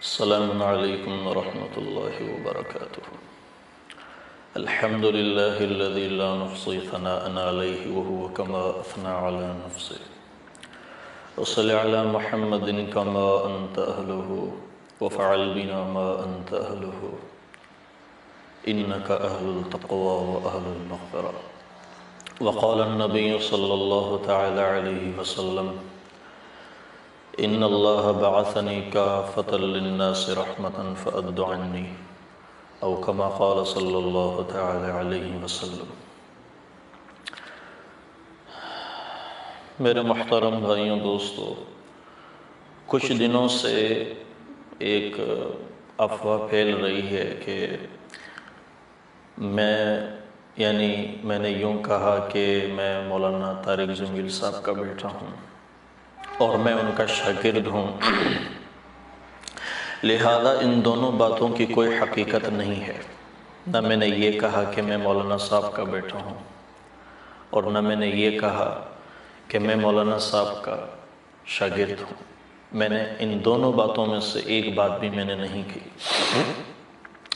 السلام علیکم ورحمۃ اللہ وبرکاتہ۔ الحمد للہ الذی لا نحصی ثناء علیہ وهو کما اثنى علی نفسہ، وصل علی محمد کما انت اہلہ وفعل بنا ما انت اہلہ انک اہل التقوی واہل المغفرہ۔ وقال النبی صلی اللہ تعالی علیہ وسلم ان اللہ بعثنی کافۃ للناس رحمۃ فأد عنی، او کما قال صلی اللہ تعالی علیہ وسلم۔ میرے محترم بھائیوں دوستو، کچھ دنوں سے ایک افواہ پھیل رہی ہے کہ میں نے یوں کہا کہ میں مولانا طارق جمیل صاحب کا بیٹا ہوں اور میں ان کا شاگرد ہوں، لہذا ان دونوں باتوں کی کوئی حقیقت نہیں ہے۔ نہ میں نے یہ کہا کہ میں مولانا صاحب کا بیٹا ہوں، اور نہ میں نے یہ کہا کہ میں مولانا صاحب کا شاگرد ہوں۔ میں نے ان دونوں باتوں میں سے ایک بات بھی میں نے نہیں کی۔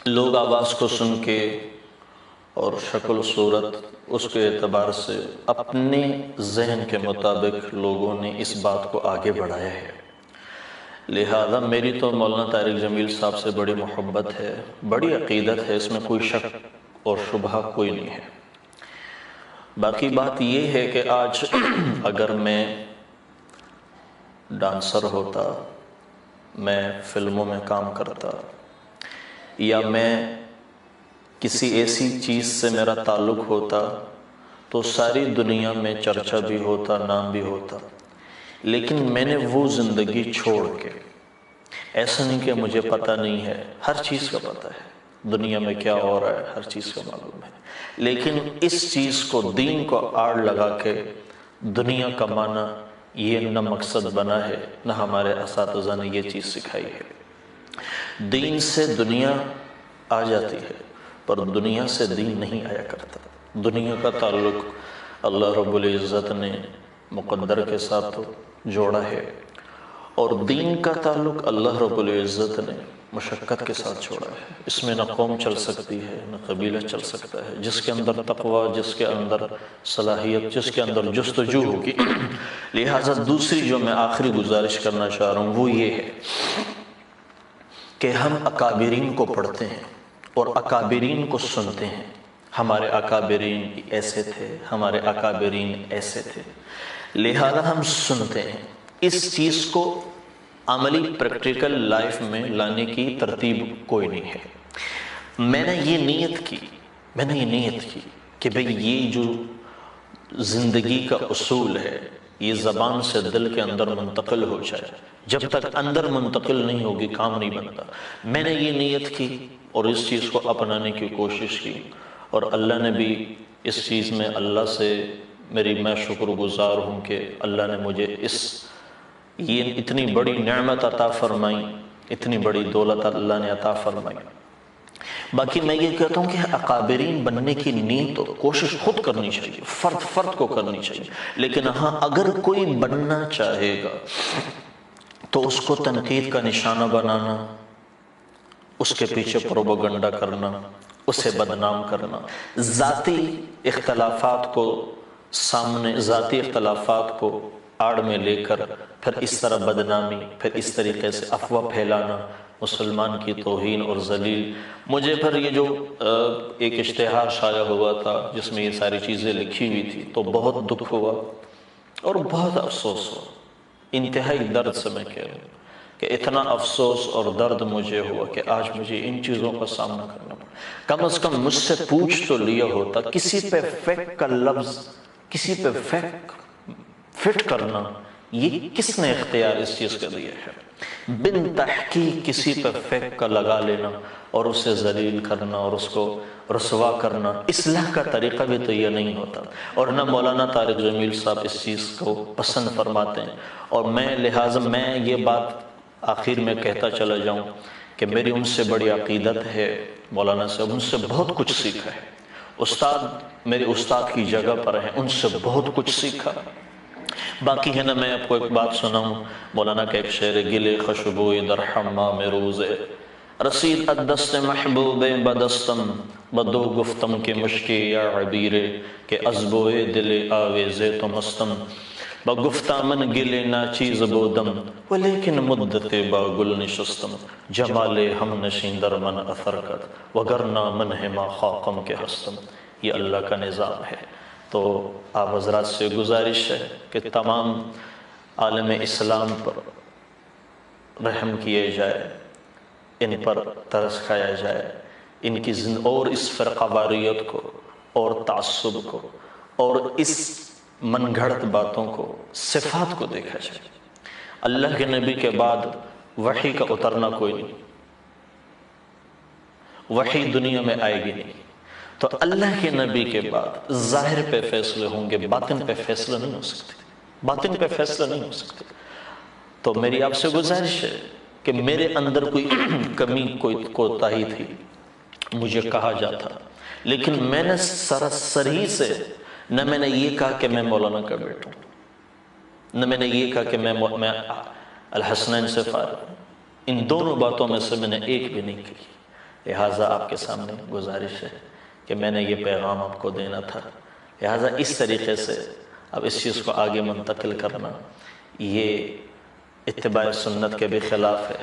لوگ آواز کو سن کے اور شکل و صورت اس کے اعتبار سے اپنے ذہن کے مطابق لوگوں نے اس بات کو آگے بڑھایا ہے، لہذا میری تو مولانا طارق جمیل صاحب سے بڑی محبت ہے، بڑی عقیدت ہے، اس میں کوئی شک اور شبہ کوئی نہیں ہے۔ باقی بات یہ ہے کہ آج اگر میں ڈانسر ہوتا، میں فلموں میں کام کرتا، یا میں کسی ایسی چیز سے میرا تعلق ہوتا تو ساری دنیا میں چرچا بھی ہوتا، نام بھی ہوتا، لیکن میں نے وہ زندگی چھوڑ کے، ایسا نہیں کہ مجھے پتہ نہیں ہے، ہر چیز کا پتہ ہے، دنیا میں کیا ہو رہا ہے ہر چیز کا معلوم ہے، لیکن اس چیز کو، دین کو آڑ لگا کے دنیا کمانا، یہ نہ مقصد بنا ہے، نہ ہمارے اساتذہ نے یہ چیز سکھائی ہے۔ دین سے دنیا آ جاتی ہے، پر دنیا سے دین نہیں آیا کرتا۔ دنیا کا تعلق اللہ رب العزت نے مقدر کے ساتھ جوڑا ہے، اور دین کا تعلق اللہ رب العزت نے مشقت کے ساتھ جوڑا ہے۔ اس میں نہ قوم چل سکتی ہے، نہ قبیلہ چل سکتا ہے۔ جس کے اندر تقوی، جس کے اندر صلاحیت، جس کے اندر جستجو ہوگی۔ لہٰذا دوسری جو میں آخری گزارش کرنا چاہ رہا ہوں وہ یہ ہے کہ ہم اکابرین کو پڑھتے ہیں اور اکابرین کو سنتے ہیں۔ ہمارے اکابرین ایسے تھے، ہمارے اکابرین ایسے تھے، لہذا ہم سنتے ہیں۔ اس چیز کو عملی پریکٹیکل لائف میں لانے کی ترتیب کوئی نہیں ہے۔ میں نے یہ نیت کی کہ بھئی یہ جو زندگی کا اصول ہے، یہ زبان سے دل کے اندر منتقل ہو جائے۔ جب تک اندر منتقل نہیں ہوگی کام نہیں بنتا۔ میں نے یہ نیت کی اور اس چیز کو اپنانے کی کوشش کی، اور اللہ نے بھی اس چیز میں اللہ سے میں شکر گزار ہوں کہ اللہ نے مجھے یہ اتنی بڑی نعمت عطا فرمائی، اتنی بڑی دولت اللہ نے عطا فرمائی۔ باقی میں یہ کہتا ہوں کہ اکابرین بننے کی نیت اور کوشش خود کرنی چاہیے، فرد کو کرنی چاہیے، لیکن ہاں اگر کوئی بننا چاہے گا تو اس کو تنقید کا نشانہ بنانا، اس کے پیچھے پروپیگنڈا کرنا، اسے بدنام کرنا، ذاتی اختلافات کو آڑ میں لے کر پھر اس طرح بدنامی، پھر اس طریقے سے افواہ پھیلانا، مسلمان کی توہین اور ذلیل۔ مجھے پھر یہ جو ایک اشتہار شائع ہوا تھا جس میں یہ ساری چیزیں لکھی ہوئی تھی تو بہت دکھ ہوا اور بہت افسوس ہوا، انتہائی درد سے میں کہہ رہا ہوں کہ اتنا افسوس اور درد مجھے ہوا کہ آج مجھے ان چیزوں کا سامنا کرنا پڑا۔ کم از کم مجھ سے پوچھ تو لیا ہوتا، کسی پہ فیک کا لفظ، کسی پہ فیک فٹ کرنا، یہ کس نے اختیار اس چیز کا دیا ہے؟ بن تحقیق کسی پہ فیک کا لگا لینا اور اسے ذلیل کرنا اور اس کو رسوا کرنا، اصلاح کا طریقہ بھی تو یہ نہیں ہوتا، اور نہ مولانا طارق جمیل صاحب اس چیز کو پسند فرماتے ہیں۔ اور لہٰذا میں یہ بات آخر میں کہتا چلا جاؤں کہ میری ان سے بڑی عقیدت ہے، مولانا صاحب ان سے بہت کچھ سیکھا ہے، استاد میرے استاد کی جگہ پر ہیں، ان سے بہت کچھ سیکھا، باقی ہے نا، میں آپ کو ایک بات سناؤں، مولانا کا ایک شعر، گلے خشبوئے در حمام روزے رسید الدست محبوب بدستم بدو گفتم کے مشکی یا عبیرے کہ ازبوئے دل آویزے تو مستم بگفتہ من گلے ناچیز بودم ولیکن مدت با گل نشستم جمال ہم نشین در من اثر کر وگرنہ من ہما خاقم کے ہستم۔ یہ اللہ کا نظام ہے۔ تو آپ حضرات سے گزارش ہے کہ تمام عالم اسلام پر رحم کیے جائے، ان پر ترس کھایا جائے، ان کی اور اس فرقہ واریت کو اور تعصب کو اور اس من گھڑت باتوں کو، صفات کو دیکھا جائے۔ اللہ کے نبی کے بعد وحی کا اترنا کوئی نہیں، وحی دنیا میں آئے گی نہیں، تو اللہ کے نبی کے بعد ظاہر پہ فیصلے ہوں گے، باطن پہ فیصلہ نہیں ہو سکتے، باطن پہ فیصلہ نہیں ہو سکتے۔ تو میری آپ سے گزارش ہے کہ میرے اندر کوئی کمی، کوئی کوتاہی تھی، مجھے کہا جاتا، لیکن میں نے سراسری سے نہ میں نے یہ کہا کہ میں مولانا کا بیٹا ہوں، نہ میں نے یہ کہا کہ میں الحسنین سے فارغ ہوں، ان دونوں باتوں میں سے میں نے ایک بھی نہیں کی۔ لہٰذا آپ کے سامنے گزارش ہے کہ میں نے یہ پیغام آپ کو دینا تھا، لہٰذا اس طریقے سے اب اس چیز کو آگے منتقل کرنا یہ اتباع سنت کے بھی خلاف ہے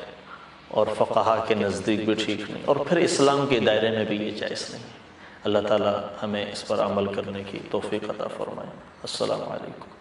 اور فقہا کے نزدیک بھی ٹھیک نہیں، اور پھر اسلام کے دائرے میں بھی یہ جائز نہیں۔ اللہ تعالی ہمیں اس پر عمل کرنے کی توفیق عطا فرمائے۔ السلام علیکم۔